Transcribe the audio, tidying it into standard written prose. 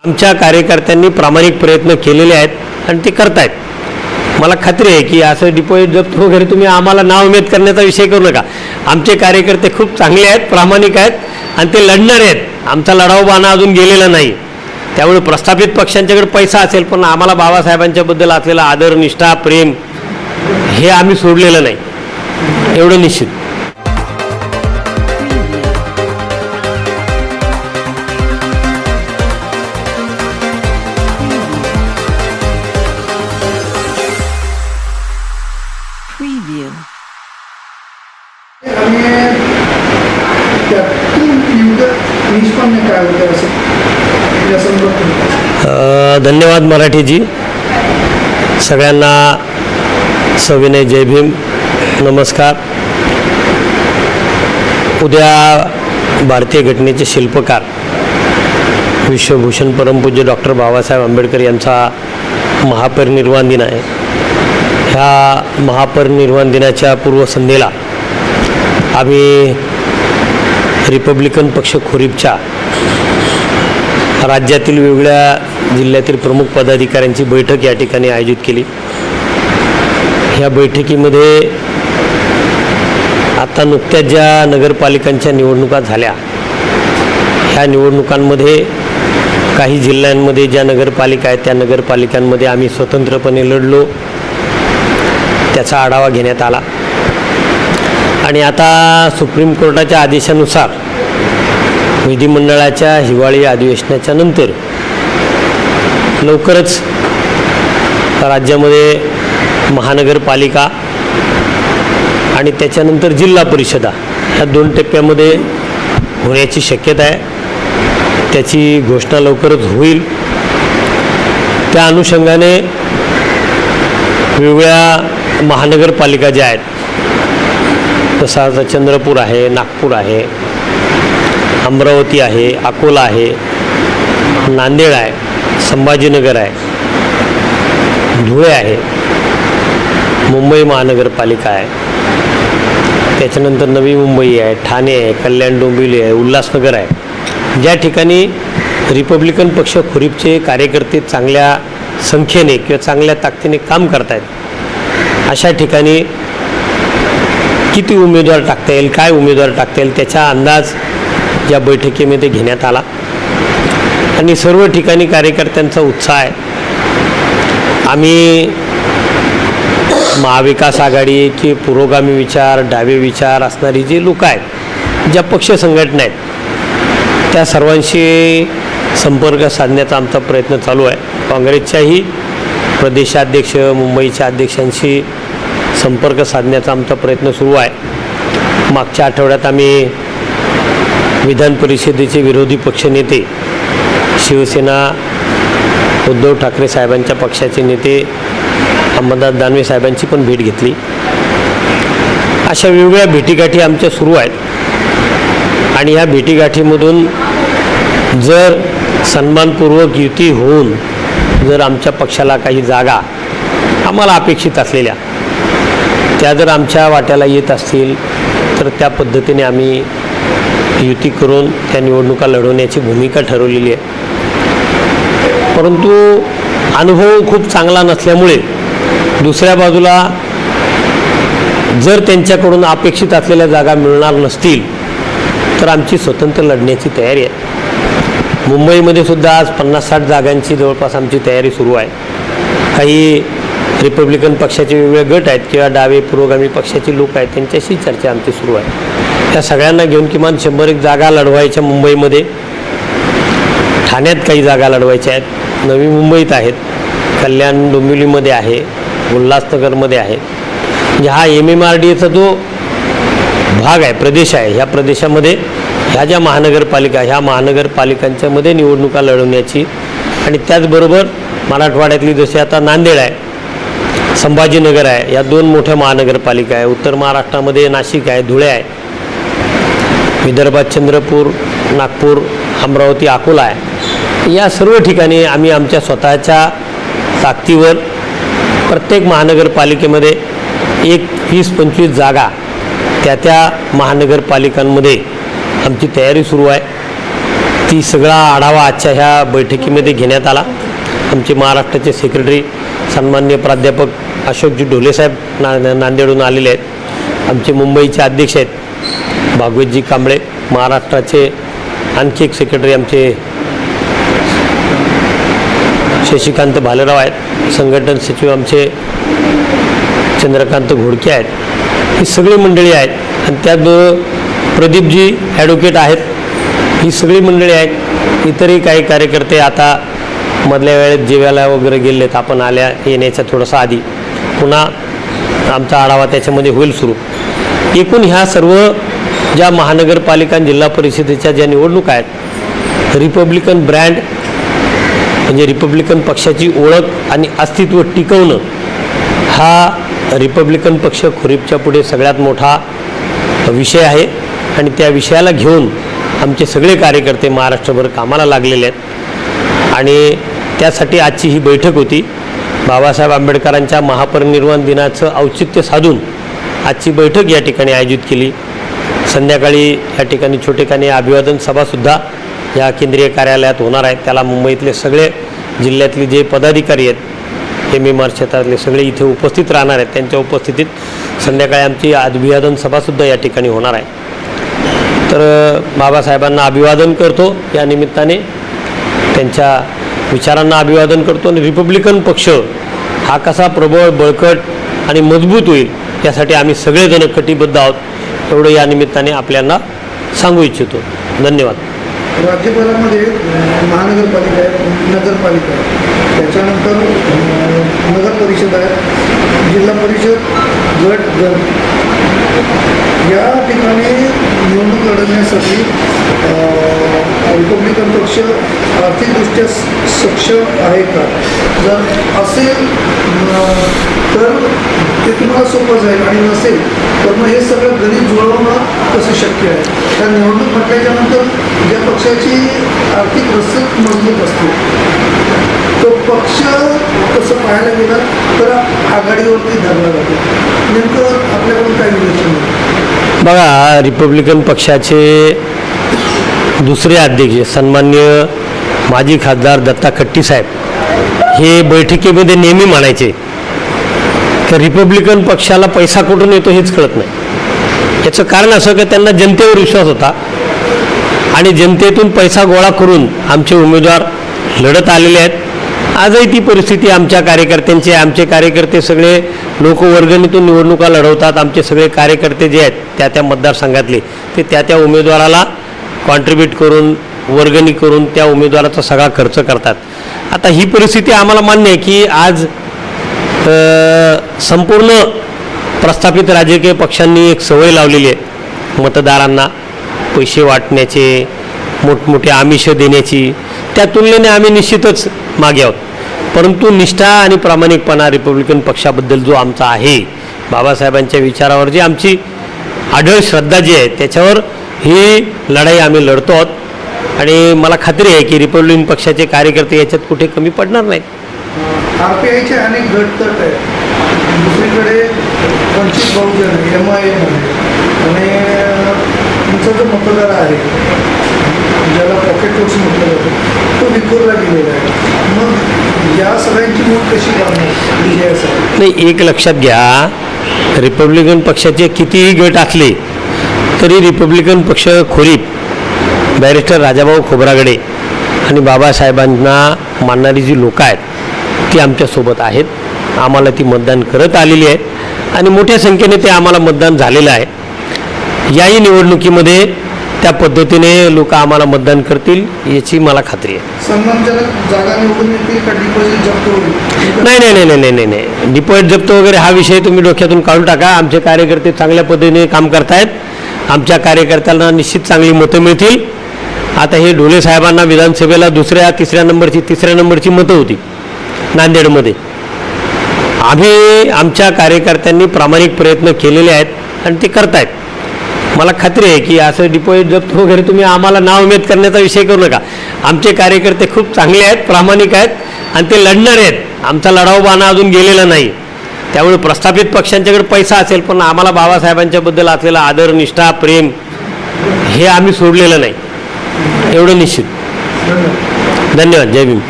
आमच्या कार्यकर्त्यांनी प्रामाणिक प्रयत्न केलेले आहेत आणि ते करतायत. मला खात्री आहे की असं डिपॉझिट जप्त वगैरे तुम्ही आम्हाला नाउमेद करण्याचा विषय करू नका. आमचे कार्यकर्ते खूप चांगले आहेत, प्रामाणिक आहेत आणि ते लढणारे आहेत. आमचा लढाऊ बाणा अजून गेलेला नाही. त्यामुळे प्रस्थापित पक्षांच्याकडे पैसा असेल पण आम्हाला बाबासाहेबांच्याबद्दल असलेला आदर, निष्ठा, प्रेम हे आम्ही सोडलेलं नाही, एवढं निश्चित. Preview. धन्यवाद मराठीजी. सगळ्यांना सविनय जय भीम, नमस्कार. उद्या भारतीय घटनेचे शिल्पकार विश्वभूषण परमपूज्य डॉक्टर बाबासाहेब आंबेडकर यांचा महापरिनिर्वाण दिन आहे. ह्या महापरिनिर्वाण दिनाच्या पूर्वसंध्येला आम्ही रिपब्लिकन पक्ष खोरीबच्या राज्यातील वेगवेगळ्या जिल्ह्यातील प्रमुख पदाधिकाऱ्यांची बैठक या ठिकाणी आयोजित केली. ह्या बैठकीमध्ये आता नुकत्याच ज्या नगरपालिकांच्या निवडणुका झाल्या, ह्या निवडणुकांमध्ये काही जिल्ह्यांमध्ये ज्या नगरपालिका आहेत त्या नगरपालिकांमध्ये आम्ही स्वतंत्रपणे लढलो, त्याचा आढावा घेण्यात आला. आणि आता सुप्रीम कोर्टाच्या आदेशानुसार विधिमंडळाच्या हिवाळी अधिवेशनाच्या नंतर लवकरच राज्यामध्ये महानगरपालिका आणि त्याच्यानंतर जिल्हा परिषदा ह्या 2 टप्प्यामध्ये होण्याची शक्यता आहे. त्याची घोषणा लवकरच होईल. त्या अनुषंगाने वेगवेगळ्या महानगरपालिका ज्या आहेत, तसं आता चंद्रपूर आहे, नागपूर आहे, अमरावती आहे, अकोला आहे, नांदेड आहे, संभाजीनगर आहे, धुळे आहे, मुंबई महानगरपालिका आहे, त्याच्यानंतर नवी मुंबई आहे, ठाणे आहे, कल्याण डोंबिवली आहे, उल्हासनगर आहे. ज्या ठिकाणी रिपब्लिकन पक्ष खोरीबचे कार्यकर्ते चांगल्या संख्येने किंवा चांगल्या ताकदीने काम करत आहेत, अशा ठिकाणी किती उमेदवार टाकता येईल, काय उमेदवार टाकता येईल, त्याचा अंदाज या बैठकीमध्ये घेण्यात आला. आणि सर्व ठिकाणी कार्यकर्त्यांचा उत्साह आहे. आम्ही महाविकास आघाडी की पुरोगामी विचार, डावे विचार असणारी जे लोक आहेत, ज्या पक्ष संघटना आहेत, त्या सर्वांशी संपर्क साधण्याचा आमचा प्रयत्न चालू आहे. काँग्रेसच्याही प्रदेशाध्यक्ष, मुंबईच्या अध्यक्षांशी संपर्क साधण्याचा आमचा प्रयत्न सुरू आहे. मागच्या आठवड्यात आम्ही विधान परिषदेचे विरोधी पक्षनेते, शिवसेना उद्धव ठाकरे साहेबांच्या पक्षाचे नेते अंबादास दानवे साहेबांची पण भेट घेतली. अशा वेगवेगळ्या भेटीगाठी आमच्या सुरू आहेत. आणि ह्या भेटीगाठीमधून जर सन्मानपूर्वक युती होऊन जर आमच्या पक्षाला काही जागा आम्हाला अपेक्षित असलेल्या त्या जर आमच्या वाट्याला येत असतील तर त्या पद्धतीने आम्ही युती करून त्या निवडणुका लढवण्याची भूमिका ठरवलेली आहे. परंतु अनुभव खूप चांगला नसल्यामुळे दुसऱ्या बाजूला जर त्यांच्याकडून अपेक्षित असलेल्या जागा मिळणार नसतील तर आमची स्वतंत्र लढण्याची तयारी आहे. मुंबईमध्ये सुद्धा आज 50-60 जागांची जवळपास आमची तयारी सुरू आहे. काही रिपब्लिकन पक्षाचे वेगवेगळे गट आहेत किंवा डावे पुरोगामी पक्षाचे लोक आहेत, त्यांच्याशी चर्चा आमची सुरू आहे. त्या सगळ्यांना घेऊन किमान 100 जागा लढवायच्या मुंबईमध्ये. ठाण्यात काही जागा लढवायच्या आहेत, नवी मुंबईत आहेत, कल्याण डोंबिवलीमध्ये आहे, उल्हासनगरमध्ये आहे. म्हणजे हा MMRDAचा जो भाग आहे, प्रदेश आहे, ह्या प्रदेशामध्ये ह्या ज्या महानगरपालिका, ह्या महानगरपालिकांच्यामध्ये निवडणुका लढवण्याची आणि त्याचबरोबर मराठवाड्यातली जशी आता नांदेड आहे, संभाजीनगर आहे, या 2 मोठ्या महानगरपालिका आहे. उत्तर महाराष्ट्रामध्ये नाशिक आहे, धुळे आहे, विदर्भात चंद्रपूर, नागपूर, अमरावती, अकोला आहे. या सर्व ठिकाणी आम्ही आमच्या स्वतःच्या ताकदीवर प्रत्येक महानगरपालिकेमध्ये 20-25 जागा त्या महानगरपालिकांमध्ये आमची तयारी सुरू आहे. ती सगळा आढावा आजच्या ह्या बैठकीमध्ये घेण्यात आला. आमचे महाराष्ट्राचे सेक्रेटरी सन्माननीय प्राध्यापक अशोकजी ढोलेसाहेब नांदेडहून आलेले आहेत. आमचे मुंबईचे अध्यक्ष आहेत भागवतजी कांबळे. महाराष्ट्राचे आणखी एक सेक्रेटरी आमचे शशिकांत भालेराव आहेत. संघटन सचिव आमचे चंद्रकांत घोडके आहेत. ही सगळी मंडळी आहेत आणि त्यात प्रदीपजी ॲडव्होकेट आहेत. ही सगळी मंडळी आहेत. इतरही काही कार्यकर्ते आता मधल्या वेळेत जेवायला वगैरे गेलेत. आपण येण्याच्या थोडंसं आधी पुन्हा आमचा आढावा त्याच्यामध्ये होईल सुरू. एकूण ह्या सर्व ज्या महानगरपालिका जिल्हा परिषदेच्या ज्या निवडणुका आहेत, रिपब्लिकन ब्रँड म्हणजे रिपब्लिकन पक्षाची ओळख आणि अस्तित्व टिकवणं हा रिपब्लिकन पक्ष खरीपच्या पुढे सगळ्यात मोठा विषय आहे आणि त्या विषयाला घेऊन आमचे सगळे कार्यकर्ते महाराष्ट्रभर कामाला लागलेले आहेत आणि त्यासाठी आजची ही बैठक होती. बाबासाहेब आंबेडकरांच्या महापरिनिर्वाण दिनाचं औचित्य साधून आजची बैठक या ठिकाणी आयोजित केली. संध्याकाळी या ठिकाणी छोटेखानी अभिवादन सभासुद्धा या केंद्रीय कार्यालयात होणार आहेत. त्याला मुंबईतले सगळे जिल्ह्यातले जे पदाधिकारी आहेत MMR क्षेत्रातले सगळे इथे उपस्थित राहणार आहेत. त्यांच्या उपस्थितीत संध्याकाळी आमची अभिवादन सभासुद्धा या ठिकाणी होणार आहे. तर बाबासाहेबांना अभिवादन करतो. या निमित्ताने त्यांच्या विचारांना अभिवादन करतो आणि रिपब्लिकन पक्ष हा कसा प्रबळ बळकट आणि मजबूत होईल यासाठी आम्ही सगळेजण कटिबद्ध आहोत एवढं या निमित्ताने आपल्याला सांगू इच्छितो. धन्यवाद. राज्यभरामध्ये महानगरपालिका आहे, नगरपालिका आहे, त्याच्यानंतर नगर परिषद आहे, जिल्हा परिषद, गट या ठिकाणी निवडणूक लढवण्यासाठी रिपब्लिकन पक्ष आर्थिकदृष्ट्या सक्षम आहे का? जर असेल तर ते तुम्हाला सोपं जाईल आणि नसेल तर मग हे सगळं गणित जुळवणं कसं शक्य आहे? त्या निवडणूक म्हटल्याच्या नंतर ज्या पक्षाची आर्थिक रसद मजबूत असते तो पक्ष तसं पाहायला गेला तर आघाडीवरती धरला जातो. नेमकं आपल्याकडून काय विवेचन आहे? बघा, रिपब्लिकन पक्षाचे दुसरे अध्यक्ष सन्माननीय माजी खासदार दत्ता खट्टी साहेब हे बैठकीमध्ये नेहमी म्हणायचे की रिपब्लिकन पक्षाला पैसा कुठून येतो हेच कळत नाही. याचं कारण असं की त्यांना जनतेवर विश्वास होता आणि जनतेतून पैसा गोळा करून आमचे उमेदवार लढत आलेले आहेत. आजही ती परिस्थिती आमच्या कार्यकर्त्यांची. आमचे कार्यकर्ते सगळे लोकवर्गणीतून निवडणुका लढवतात. आमचे सगळे कार्यकर्ते जे आहेत त्या मतदारसंघातले ते त्या उमेदवाराला कॉन्ट्रीब्यूट करून वर्गणी करून त्या उमेदवाराचा सगळा खर्च करतात. आता ही परिस्थिती आम्हाला मान्य आहे की आज संपूर्ण प्रस्थापित राजकीय पक्षांनी एक सवय लावलेली आहे मतदारांना पैसे वाटण्याचे, मोठमोठे आमिष देण्याची. त्या तुलनेने आम्ही निश्चितच मागे आहोत. परंतु निष्ठा आणि प्रामाणिकपणा रिपब्लिकन पक्षाबद्दल जो आमचा आहे, बाबासाहेबांच्या विचारावर जी आमची आढळ श्रद्धा जी आहे त्याच्यावर ही लढाई आम्ही लढतो आहोत आणि मला खात्री आहे की रिपब्लिकन पक्षाचे कार्यकर्ते याच्यात कुठे कमी पडणार नाहीत. RPIचे अनेक गट तट आहेत. दुसरीकडे वंचित बहुजन MIM आहे आणि तुमचा जो मतदार आहे ज्याला पॉकेट वोट्स म्हटलं जातं तो विखुरला गेलेला आहे. मग या सगळ्यांची मूठ कशी काढणार विजयासाठी? नाही, एक लक्षात घ्या, रिपब्लिकन पक्षाचे कितीही गट असले तरी रिपब्लिकन पक्ष खोरीप बॅरिस्टर राजाभाऊ खोब्रागडे आणि बाबासाहेबांना मानणारी जी लोकं आहेत ती आमच्यासोबत आहेत. आम्हाला ती मतदान करत आलेली आहेत आणि मोठ्या संख्येने ते आम्हाला मतदान झालेलं आहे. याही निवडणुकीमध्ये त्या पद्धतीने लोक आम्हाला मतदान करतील याची मला खात्री आहे. सन्मानजनक जागा निवडून येतील का डिपॉझिट जप्त होईल? नाही नाही नाही नाही नाही नाही डिपॉझिट जप्त वगैरे हा विषय तुम्ही डोक्यातून काढून टाका. आमचे कार्यकर्ते चांगल्या पद्धतीने काम करतायत. आमच्या कार्यकर्त्यांना निश्चित चांगली मतं मिळतील. आता हे ढोले साहेबांना विधानसभेला तिसऱ्या नंबरची मतं होती नांदेडमध्ये. आम्ही आमच्या कार्यकर्त्यांनी प्रामाणिक प्रयत्न केलेले आहेत आणि ते करतायत. मला खात्री आहे की असं डिपॉझिट जप्त वगैरे तुम्ही आम्हाला नाउमेद करण्याचा विषय करू नका. आमचे कार्यकर्ते खूप चांगले आहेत, प्रामाणिक आहेत आणि ते लढणार आहेत. आमचा लढाऊ बाणा अजून गेलेला नाही. त्यामुळे प्रस्थापित पक्षांच्याकडे पैसा असेल पण आम्हाला बाबासाहेबांच्याबद्दल असलेला आदर, निष्ठा, प्रेम हे आम्ही सोडलेलं नाही. एवढं निश्चित. धन्यवाद. धन्यवाद. जय भीम.